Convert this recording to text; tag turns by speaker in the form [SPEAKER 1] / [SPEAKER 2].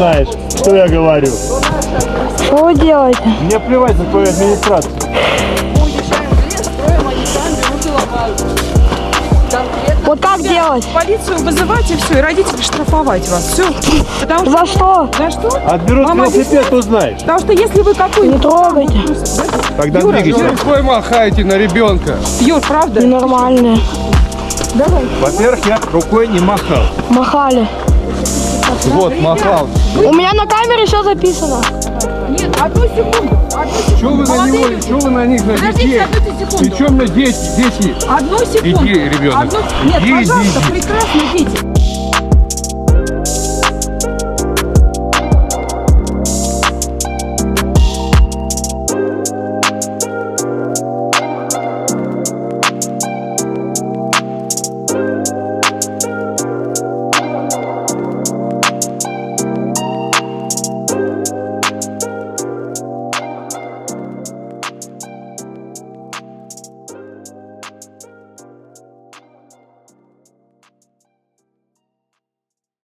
[SPEAKER 1] знаешь, что я говорю.
[SPEAKER 2] Что вы делаете?
[SPEAKER 1] Мне плевать на твою администрацию.
[SPEAKER 2] Вот как делать?
[SPEAKER 3] Полицию вызывать и все, и родители штрафовать вас. Все.
[SPEAKER 2] За что?
[SPEAKER 3] За что?
[SPEAKER 1] Отберут велосипед, узнаешь.
[SPEAKER 3] Потому что если вы какой-нибудь...
[SPEAKER 2] Не трогайте.
[SPEAKER 1] Тогда
[SPEAKER 3] Юра,
[SPEAKER 1] двигайся.
[SPEAKER 4] Рукой махаете на ребенка.
[SPEAKER 3] Юр, правда?
[SPEAKER 2] Ненормальные.
[SPEAKER 3] Давай.
[SPEAKER 1] Во-первых, я рукой не махал.
[SPEAKER 2] Махали.
[SPEAKER 4] Вот, махал.
[SPEAKER 2] У меня на камере все записано.
[SPEAKER 3] Нет, одну секунду.
[SPEAKER 4] Что вы на него, что вы на них, на детей?
[SPEAKER 3] Подождите, одну секунду.
[SPEAKER 4] Причем на дети?
[SPEAKER 3] Одну секунду.
[SPEAKER 4] Иди, ребенок.
[SPEAKER 3] Нет,
[SPEAKER 4] Иди,
[SPEAKER 3] пожалуйста,
[SPEAKER 4] иди.
[SPEAKER 3] прекрасно, дети.